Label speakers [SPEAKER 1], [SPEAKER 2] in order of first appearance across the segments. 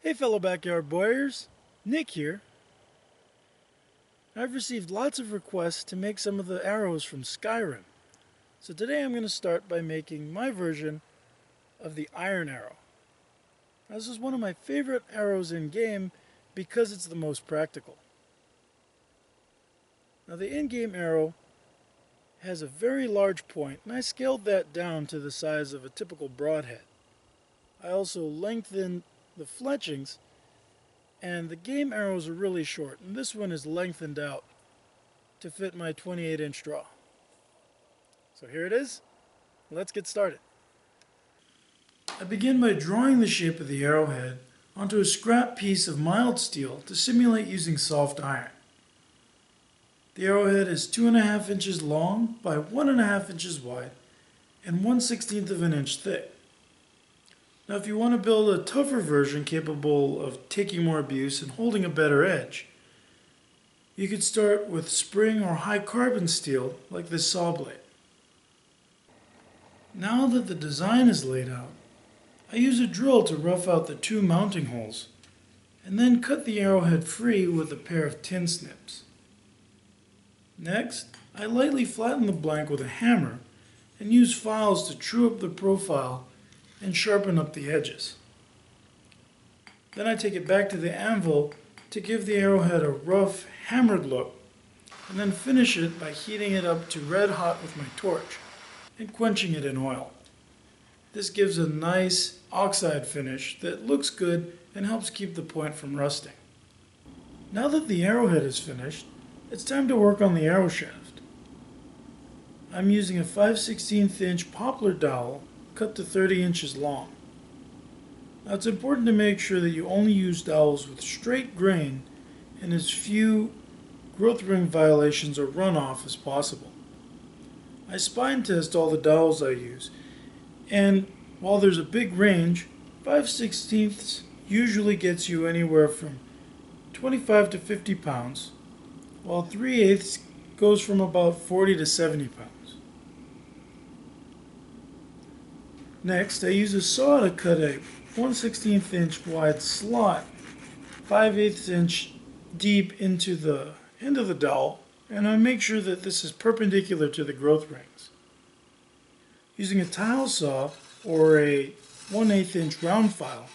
[SPEAKER 1] Hey fellow backyard warriors, Nick here. I've received lots of requests to make some of the arrows from Skyrim. So today I'm going to start by making my version of the iron arrow. Now, this is one of my favorite arrows in game because it's the most practical. Now the in-game arrow has a very large point, and I scaled that down to the size of a typical broadhead. I also lengthened the fletchings, and the game arrows are really short, and this one is lengthened out to fit my 28-inch draw. So here it is. Let's get started. I begin by drawing the shape of the arrowhead onto a scrap piece of mild steel to simulate using soft iron. The arrowhead is 2.5 inches long by 1.5 inches wide and 1/16 of an inch thick. Now if you want to build a tougher version capable of taking more abuse and holding a better edge, you could start with spring or high carbon steel like this saw blade. Now that the design is laid out, I use a drill to rough out the 2 mounting holes and then cut the arrowhead free with a pair of tin snips. Next, I lightly flatten the blank with a hammer and use files to true up the profile and sharpen up the edges. Then I take it back to the anvil to give the arrowhead a rough, hammered look, and then finish it by heating it up to red hot with my torch and quenching it in oil. This gives a nice oxide finish that looks good and helps keep the point from rusting. Now that the arrowhead is finished, it's time to work on the arrow shaft. I'm using a 5/16 inch poplar dowel cut to 30 inches long. Now it's important to make sure that you only use dowels with straight grain and as few growth ring violations or runoff as possible. I spine test all the dowels I use, and while there's a big range, 5/16 usually gets you anywhere from 25 to 50 pounds, while 3/8 goes from about 40 to 70 pounds. Next, I use a saw to cut a 1/16 inch wide slot 5/8 inch deep into the end of the dowel, and I make sure that this is perpendicular to the growth rings. Using a tile saw or a 1/8 inch round file,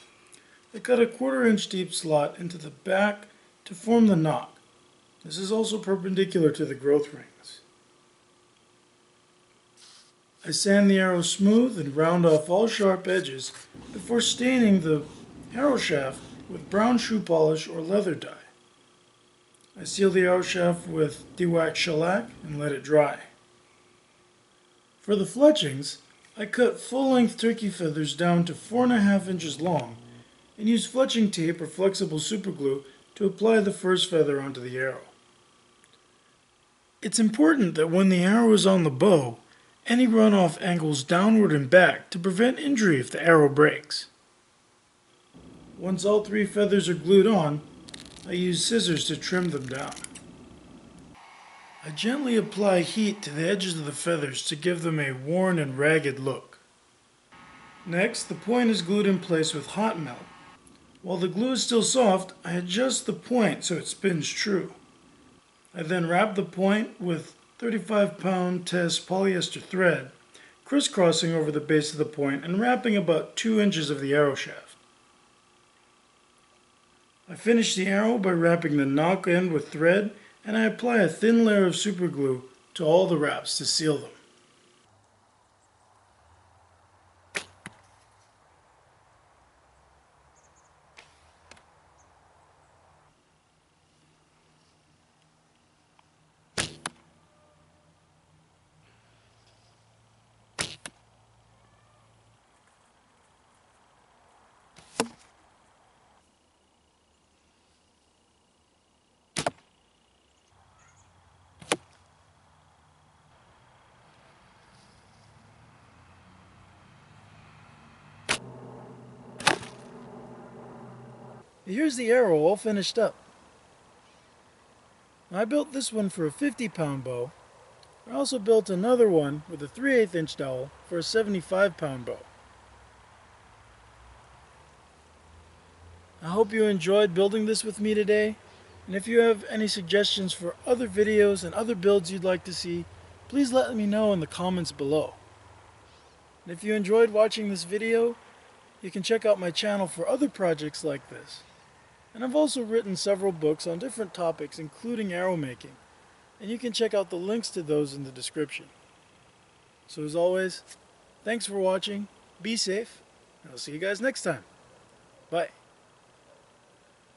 [SPEAKER 1] I cut a 1/4 inch deep slot into the back to form the nock. This is also perpendicular to the growth rings. I sand the arrow smooth and round off all sharp edges before staining the arrow shaft with brown shoe polish or leather dye. I seal the arrow shaft with dewaxed shellac and let it dry. For the fletchings, I cut full-length turkey feathers down to 4.5 inches long and use fletching tape or flexible superglue to apply the first feather onto the arrow. It's important that when the arrow is on the bow, any runoff angles downward and back to prevent injury if the arrow breaks. Once all 3 feathers are glued on, I use scissors to trim them down. I gently apply heat to the edges of the feathers to give them a worn and ragged look. Next, the point is glued in place with hot melt. While the glue is still soft, I adjust the point so it spins true. I then wrap the point with 35-pound test polyester thread, crisscrossing over the base of the point and wrapping about 2 inches of the arrow shaft. I finish the arrow by wrapping the nock end with thread, and I apply a thin layer of superglue to all the wraps to seal them. Here's the arrow all finished up. I built this one for a 50-pound bow. I also built another one with a 3/8 inch dowel for a 75-pound bow. I hope you enjoyed building this with me today, and if you have any suggestions for other videos and other builds you'd like to see, please let me know in the comments below. And if you enjoyed watching this video, you can check out my channel for other projects like this. And I've also written several books on different topics, including arrow making, and you can check out the links to those in the description. So as always, thanks for watching, be safe, and I'll see you guys next time. Bye.